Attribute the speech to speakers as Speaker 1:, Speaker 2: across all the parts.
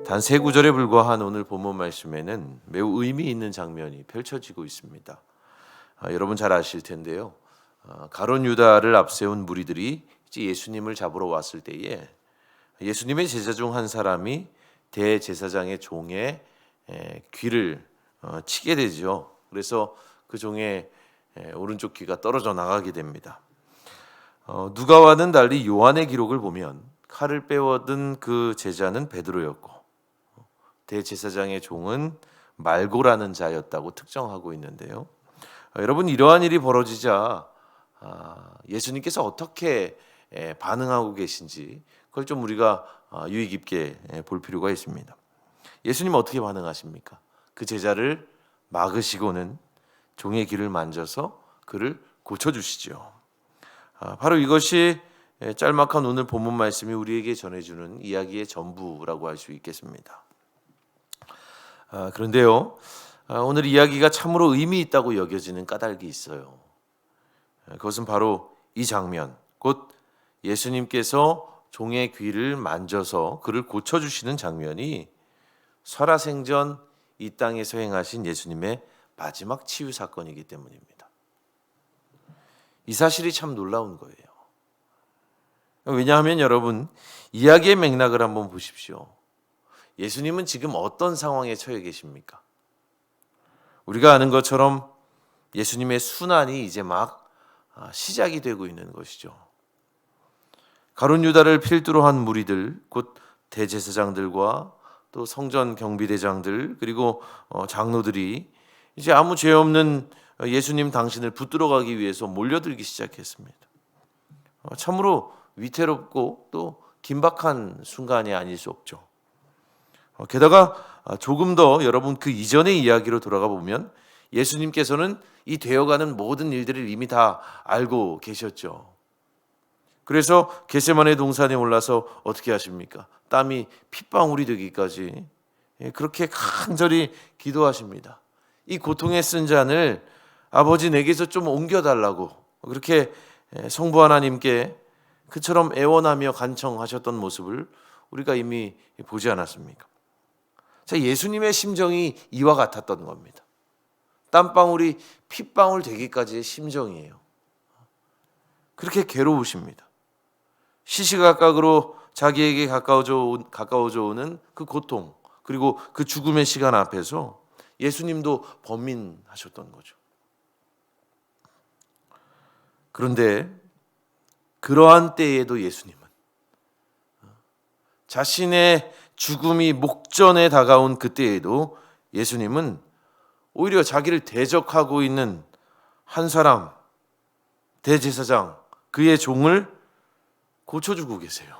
Speaker 1: 단 3구절에 불과한 오늘 본문 말씀에는 매우 의미 있는 장면이 펼쳐지고 있습니다. 여러분 잘 아실 텐데요. 가룟 유다를 앞세운 무리들이 이제 예수님을 잡으러 왔을 때에 예수님의 제자 중 한 사람이 대제사장의 종의 귀를 치게 되죠. 그래서 그 종의 오른쪽 귀가 떨어져 나가게 됩니다. 누가와는 달리 요한의 기록을 보면 칼을 빼어든 그 제자는 베드로였고 대제사장의 종은 말고라는 자였다고 특정하고 있는데요. 여러분, 이러한 일이 벌어지자 예수님께서 어떻게 반응하고 계신지 그걸 좀 우리가 유의 깊게 볼 필요가 있습니다. 예수님 어떻게 반응하십니까? 그 제자를 막으시고는 종의 귀를 만져서 그를 고쳐주시죠. 바로 이것이 짤막한 오늘 본문 말씀이 우리에게 전해주는 이야기의 전부라고 할 수 있겠습니다. 그런데요, 오늘 이야기가 참으로 의미 있다고 여겨지는 까닭이 있어요. 그것은 바로 이 장면, 곧 예수님께서 종의 귀를 만져서 그를 고쳐주시는 장면이 살아생전 이 땅에서 행하신 예수님의 마지막 치유 사건이기 때문입니다. 이 사실이 참 놀라운 거예요. 왜냐하면 여러분, 이야기의 맥락을 한번 보십시오. 예수님은 지금 어떤 상황에 처해 계십니까? 우리가 아는 것처럼 예수님의 순환이 이제 막 시작이 되고 있는 것이죠. 가룟 유다를 필두로 한 무리들, 곧 대제사장들과 또 성전 경비대장들 그리고 장로들이 이제 아무 죄 없는 예수님 당신을 붙들어 가기 위해서 몰려들기 시작했습니다. 참으로 위태롭고 또 긴박한 순간이 아닐 수 없죠. 게다가 조금 더 여러분 그 이전의 이야기로 돌아가 보면 예수님께서는 이 되어가는 모든 일들을 이미 다 알고 계셨죠. 그래서 겟세마네 동산에 올라서 어떻게 하십니까? 땀이 핏방울이 되기까지 그렇게 간절히 기도하십니다. 이 고통에 쓴 잔을 아버지 내게서 좀 옮겨달라고 그렇게 성부 하나님께 그처럼 애원하며 간청하셨던 모습을 우리가 이미 보지 않았습니까? 자, 예수님의 심정이 이와 같았던 겁니다. 땀방울이 핏방울 되기까지의 심정이에요. 그렇게 괴로우십니다. 시시각각으로 자기에게 가까워져 오는 그 고통 그리고 그 죽음의 시간 앞에서 예수님도 번민하셨던 거죠. 그런데 그러한 때에도 예수님은 자신의 죽음이 목전에 다가온 그때에도 예수님은 오히려 자기를 대적하고 있는 한 사람, 대제사장, 그의 종을 고쳐주고 계세요.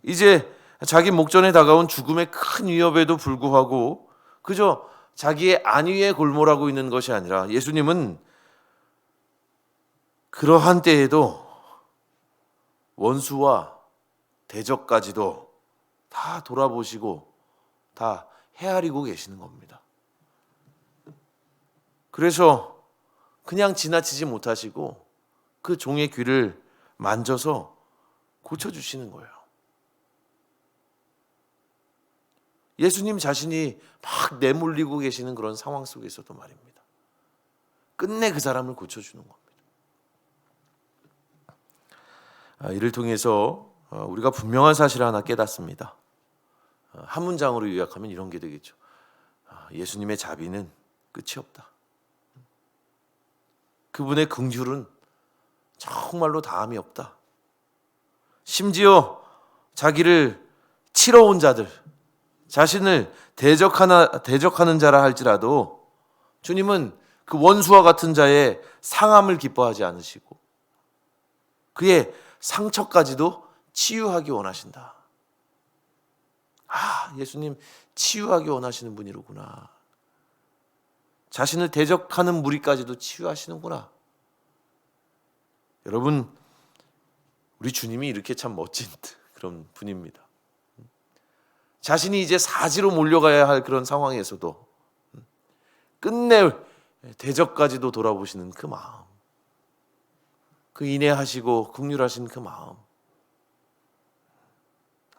Speaker 1: 이제 자기 목전에 다가온 죽음의 큰 위협에도 불구하고 그저 자기의 안위에 골몰하고 있는 것이 아니라 예수님은 그러한 때에도 원수와 대적까지도 다 돌아보시고 다 헤아리고 계시는 겁니다. 그래서 그냥 지나치지 못하시고 그 종의 귀를 만져서 고쳐주시는 거예요. 예수님 자신이 막 내몰리고 계시는 그런 상황 속에서도 말입니다. 끝내 그 사람을 고쳐주는 겁니다. 이를 통해서 우리가 분명한 사실을 하나 깨닫습니다. 한 문장으로 요약하면 이런 게 되겠죠. 예수님의 자비는 끝이 없다. 그분의 긍휼은 정말로 다함이 없다. 심지어 자기를 치러 온 자들, 자신을 대적하는 자라 할지라도 주님은 그 원수와 같은 자의 상함을 기뻐하지 않으시고 그의 상처까지도 치유하기 원하신다. 예수님 치유하기 원하시는 분이로구나. 자신을 대적하는 무리까지도 치유하시는구나. 여러분, 우리 주님이 이렇게 참 멋진 그런 분입니다. 자신이 이제 사지로 몰려가야 할 그런 상황에서도 끝내 대적까지도 돌아보시는 그 마음, 그 인내하시고 긍휼하신 그 마음,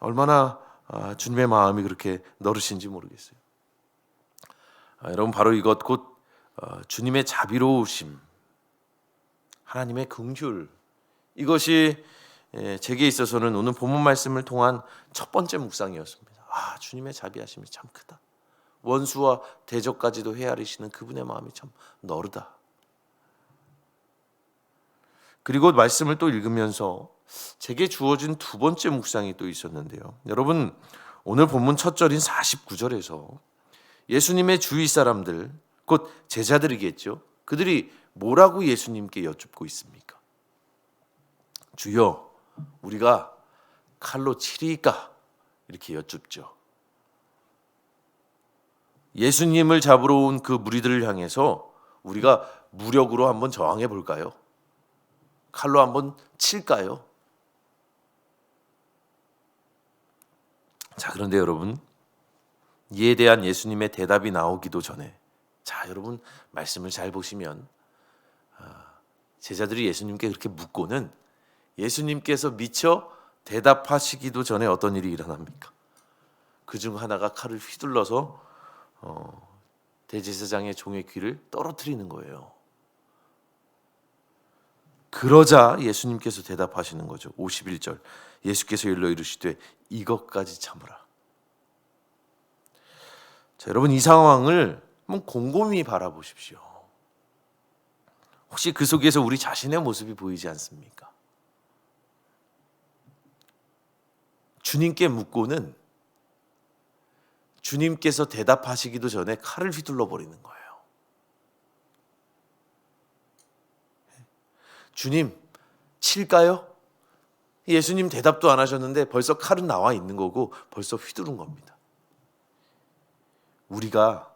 Speaker 1: 얼마나 주님의 마음이 그렇게 너르신지 모르겠어요. 여러분, 바로 이것 곧 주님의 자비로우심, 하나님의 긍휼, 이것이 제게 있어서는 오늘 본문 말씀을 통한 첫 번째 묵상이었습니다. 주님의 자비하심이 참 크다. 원수와 대적까지도 헤아리시는 그분의 마음이 참 너르다. 그리고 말씀을 또 읽으면서 제게 주어진 두 번째 묵상이 또 있었는데요. 여러분, 오늘 본문 첫 절인 49절에서 예수님의 주위 사람들, 곧 제자들이겠죠. 그들이 뭐라고 예수님께 여쭙고 있습니까? 주여, 우리가 칼로 치리까? 이렇게 여쭙죠. 예수님을 잡으러 온 그 무리들을 향해서 우리가 무력으로 한번 저항해 볼까요? 칼로 한번 칠까요? 자, 그런데 여러분, 이에 대한 예수님의 대답이 나오기도 전에, 자, 여러분 말씀을 잘 보시면 제자들이 예수님께 그렇게 묻고는 예수님께서 미처 대답하시기도 전에 어떤 일이 일어납니까? 그중 하나가 칼을 휘둘러서 대제사장의 종의 귀를 떨어뜨리는 거예요. 그러자 예수님께서 대답하시는 거죠. 51절, 예수께서 일러 이르시되 이것까지 참으라. 자, 여러분, 이 상황을 한번 곰곰이 바라보십시오. 혹시 그 속에서 우리 자신의 모습이 보이지 않습니까? 주님께 묻고는 주님께서 대답하시기도 전에 칼을 휘둘러 버리는 거예요. 주님, 칠까요? 예수님 대답도 안 하셨는데 벌써 칼은 나와 있는 거고 벌써 휘두른 겁니다. 우리가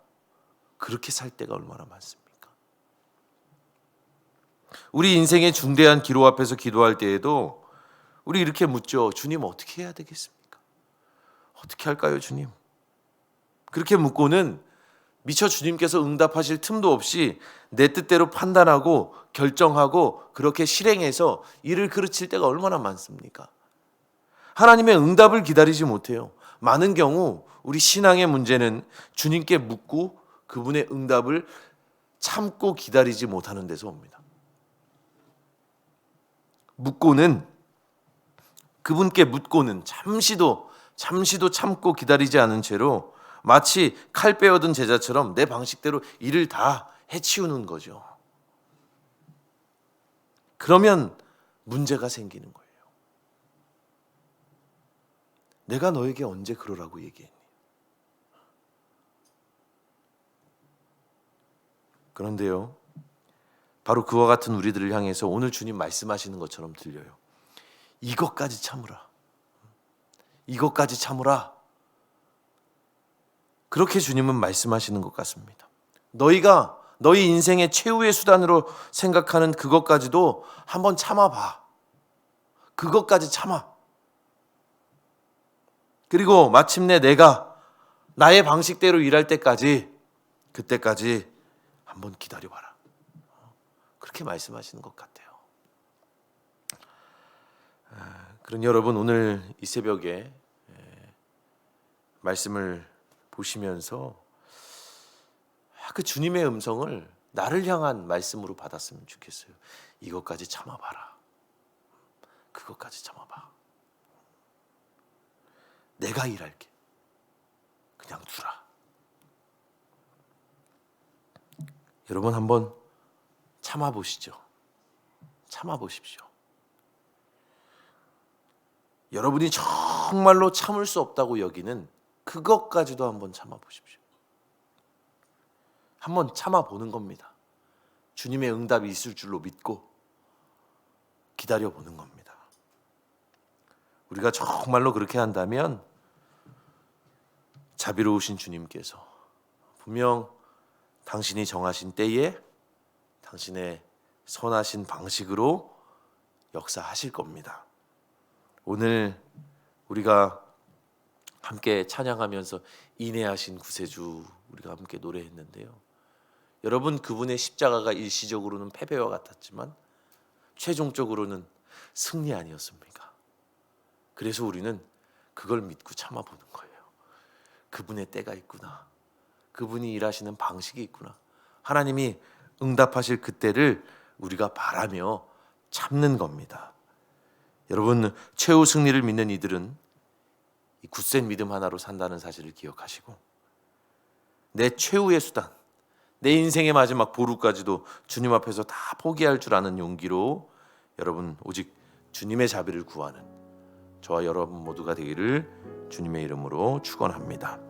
Speaker 1: 그렇게 살 때가 얼마나 많습니까? 우리 인생의 중대한 기로 앞에서 기도할 때에도 우리 이렇게 묻죠. 주님, 어떻게 해야 되겠습니까? 어떻게 할까요, 주님? 그렇게 묻고는 미처 주님께서 응답하실 틈도 없이 내 뜻대로 판단하고 결정하고 그렇게 실행해서 일을 그르칠 때가 얼마나 많습니까? 하나님의 응답을 기다리지 못해요. 많은 경우 우리 신앙의 문제는 주님께 묻고 그분의 응답을 참고 기다리지 못하는 데서 옵니다. 그분께 묻고는 잠시도 참고 기다리지 않은 채로 마치 칼 빼어든 제자처럼 내 방식대로 일을 다 해치우는 거죠. 그러면 문제가 생기는 거예요. 내가 너에게 언제 그러라고 얘기했니? 그런데요, 바로 그와 같은 우리들을 향해서 오늘 주님 말씀하시는 것처럼 들려요. 이것까지 참으라. 이것까지 참으라. 그렇게 주님은 말씀하시는 것 같습니다. 너희가 너희 인생의 최후의 수단으로 생각하는 그것까지도 한번 참아봐. 그것까지 참아. 그리고 마침내 내가 나의 방식대로 일할 때까지, 그때까지 한번 기다려봐라. 그렇게 말씀하시는 것 같아요. 그런 여러분, 오늘 이 새벽에 말씀을 보시면서 그 주님의 음성을 나를 향한 말씀으로 받았으면 좋겠어요. 이것까지 참아봐라. 그것까지 참아봐. 내가 일할게. 그냥 두라. 여러분, 한번 참아보시죠. 참아보십시오. 여러분이 정말로 참을 수 없다고 여기는 그것까지도 한번 참아보십시오. 한번 참아보는 겁니다. 주님의 응답이 있을 줄로 믿고 기다려보는 겁니다. 우리가 정말로 그렇게 한다면 자비로우신 주님께서 분명 당신이 정하신 때에 당신의 선하신 방식으로 역사하실 겁니다. 오늘 우리가 함께 찬양하면서 인내하신 구세주 우리가 함께 노래했는데요. 여러분, 그분의 십자가가 일시적으로는 패배와 같았지만 최종적으로는 승리 아니었습니까? 그래서 우리는 그걸 믿고 참아보는 거예요. 그분의 때가 있구나. 그분이 일하시는 방식이 있구나. 하나님이 응답하실 그때를 우리가 바라며 참는 겁니다. 여러분, 최후 승리를 믿는 이들은 이 굳센 믿음 하나로 산다는 사실을 기억하시고, 내 최후의 수단, 내 인생의 마지막 보루까지도 주님 앞에서 다 포기할 줄 아는 용기로 여러분 오직 주님의 자비를 구하는 저와 여러분 모두가 되기를 주님의 이름으로 축원합니다.